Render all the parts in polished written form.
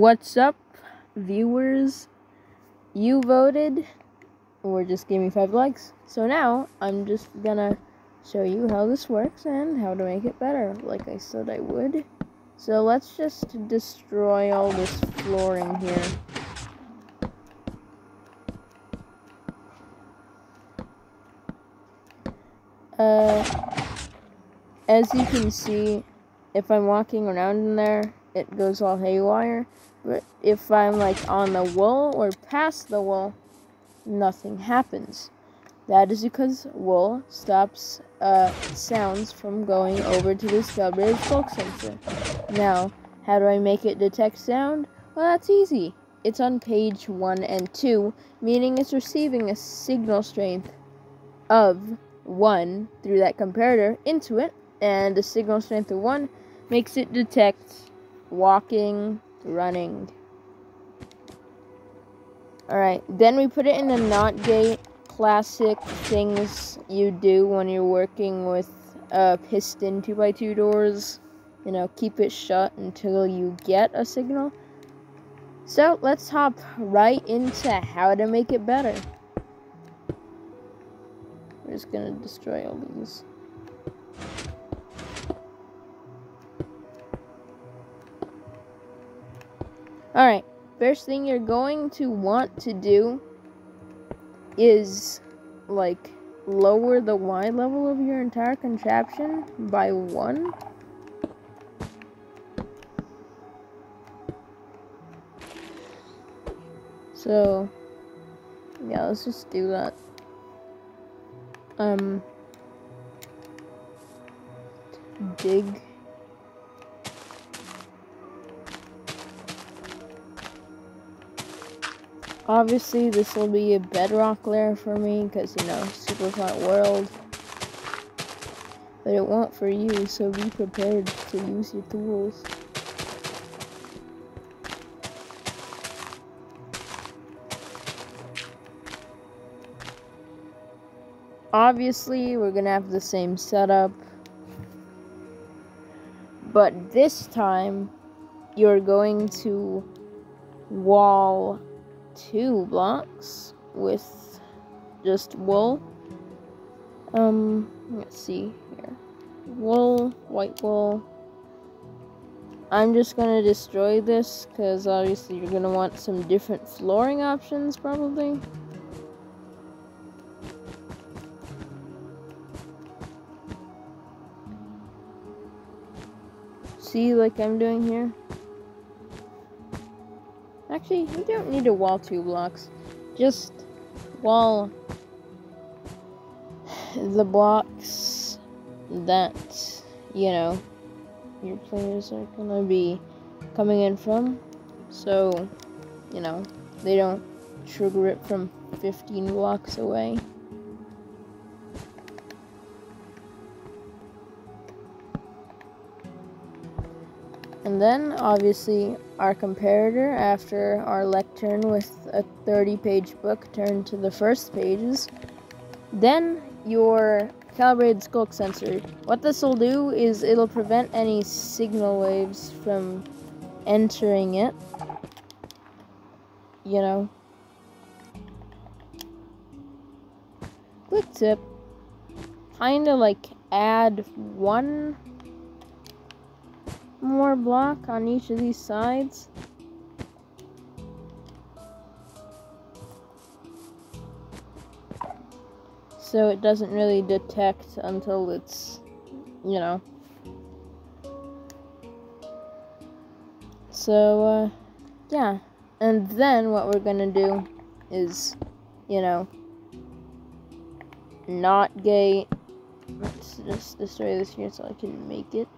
What's up, viewers? You voted, or just gave me 5 likes. So now, I'm just gonna show you how this works and how to make it better, like I said I would. So let's just destroy all this flooring here. As you can see, if I'm walking around in there, it goes all haywire. But if I'm like on the wool or past the wool, nothing happens. That is because wool stops sounds from going over to this garbage bulk sensor. Now, how do I make it detect sound? Well, that's easy. It's on page 1 and 2, meaning it's receiving a signal strength of 1 through that comparator into it, and the signal strength of 1 makes it detect walking, running. Alright, then we put it in the NOT gate. Classic things you do when you're working with piston 2x2 doors. You know, keep it shut until you get a signal. So, let's hop right into how to make it better. We're just gonna destroy all these. Alright, first thing you're going to want to do is, like, lower the Y level of your entire contraption by 1. So, yeah, let's just do that. Dig. Obviously, this will be a bedrock layer for me, because, you know, super flat world. But it won't for you, so be prepared to use your tools. Obviously, we're gonna have the same setup. But this time, you're going to wall 2 blocks with just wool. Let's see here. Wool, white wool. I'm just gonna destroy this because obviously you're gonna want some different flooring options probably. See, like I'm doing here. Actually, you don't need to wall 2 blocks. Just wall the blocks that, you know, your players are gonna be coming in from. So, you know, they don't trigger it from 15 blocks away. And then, obviously, our comparator, after our lectern with a 30-page book turned to the first pages. Then, your calibrated skulk sensor. What this will do is it'll prevent any signal waves from entering it. You know. Quick tip. Kinda like add 1 more block on each of these sides. So it doesn't really detect until it's, you know. So, yeah. And then what we're gonna do is, you know, NOT gate. Let's just destroy this here so I can make it.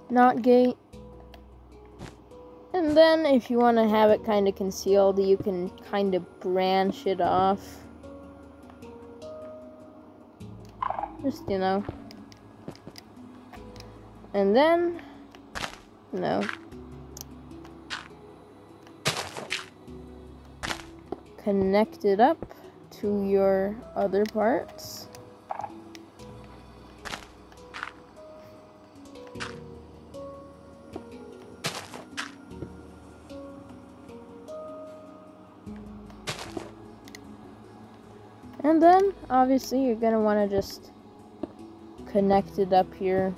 NOT gate. And then if you want to have it kind of concealed, you can kind of branch it off. Just, you know. And then, you know, connect it up to your other parts. And then, obviously, you're gonna want to just connect it up here.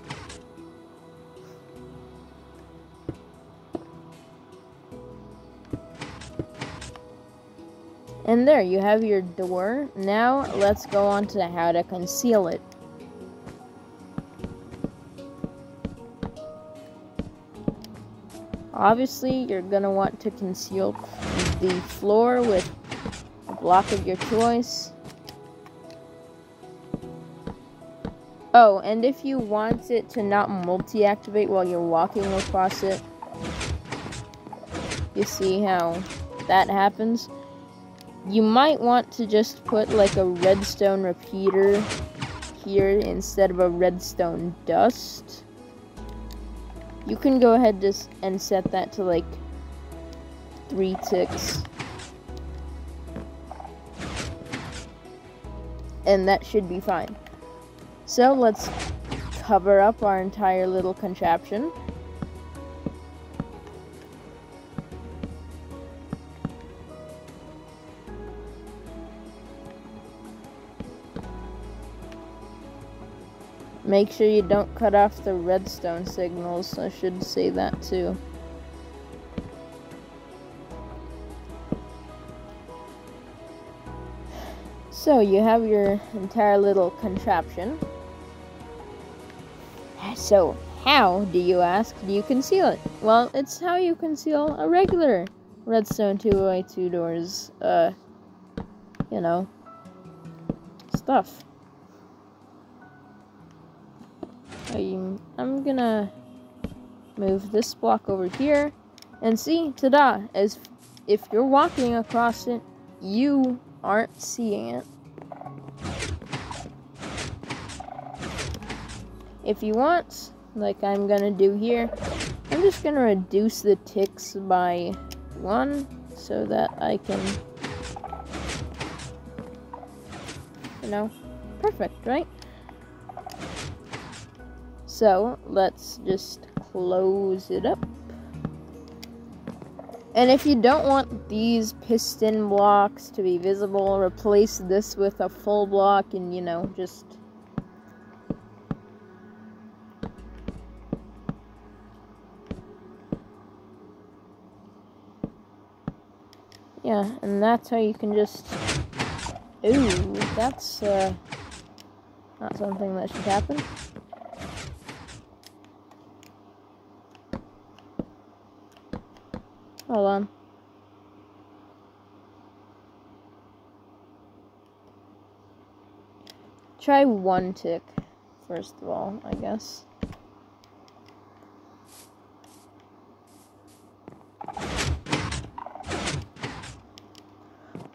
And there, you have your door. Now, let's go on to how to conceal it. Obviously, you're gonna want to conceal the floor with a block of your choice. Oh, and if you want it to not multi-activate while you're walking across it, you see how that happens? You might want to just put like a redstone repeater here instead of a redstone dust. You can go ahead and set that to like 3 ticks. And that should be fine. So let's cover up our entire little contraption. Make sure you don't cut off the redstone signals. I should say that too. So you have your entire little contraption. So how, do you ask, do you conceal it? Well, it's how you conceal a regular redstone 2x2 doors, you know, stuff. I'm gonna move this block over here, and see, ta-da, as if you're walking across it, you aren't seeing it. If you want, like I'm gonna do here, I'm just gonna reduce the ticks by 1 so that I can, you know, perfect, right? So let's just close it up. And if you don't want these piston blocks to be visible, replace this with a full block and, you know, just yeah, and that's how you can just, ooh, that's not something that should happen. Hold on. Try 1 tick, first of all, I guess.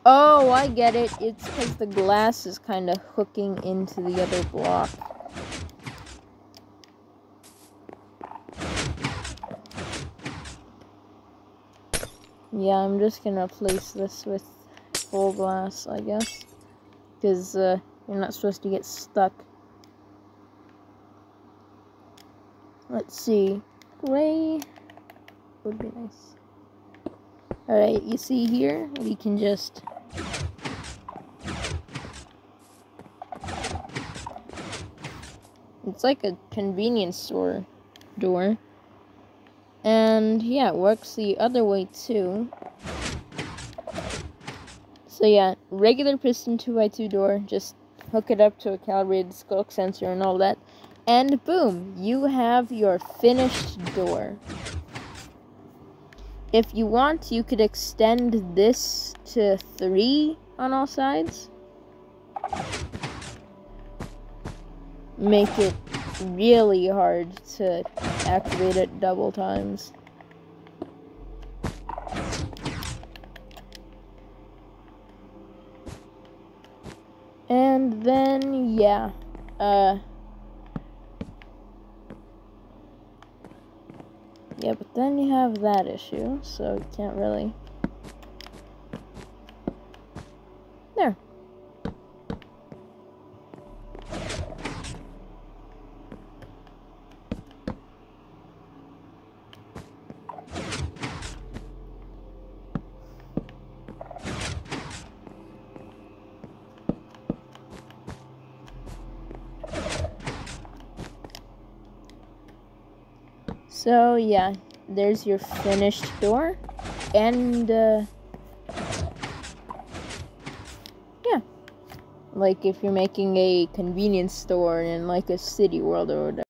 Oh, I get it. It's because the glass is kind of hooking into the other block. Yeah, I'm just gonna place this with full glass, I guess. Because, you're not supposed to get stuck. Let's see. Gray would be nice. Alright, you see here, we can just it's like a convenience store door. And yeah, it works the other way too. So yeah, regular piston 2x2 door, just hook it up to a calibrated skulk sensor and all that. And boom, you have your finished door. If you want, you could extend this to 3 on all sides. Make it really hard to activate it double times. And then, yeah, yeah, but then you have that issue, so you can't really. There. So yeah, there's your finished door, and yeah, like if you're making a convenience store in like a city world or whatever.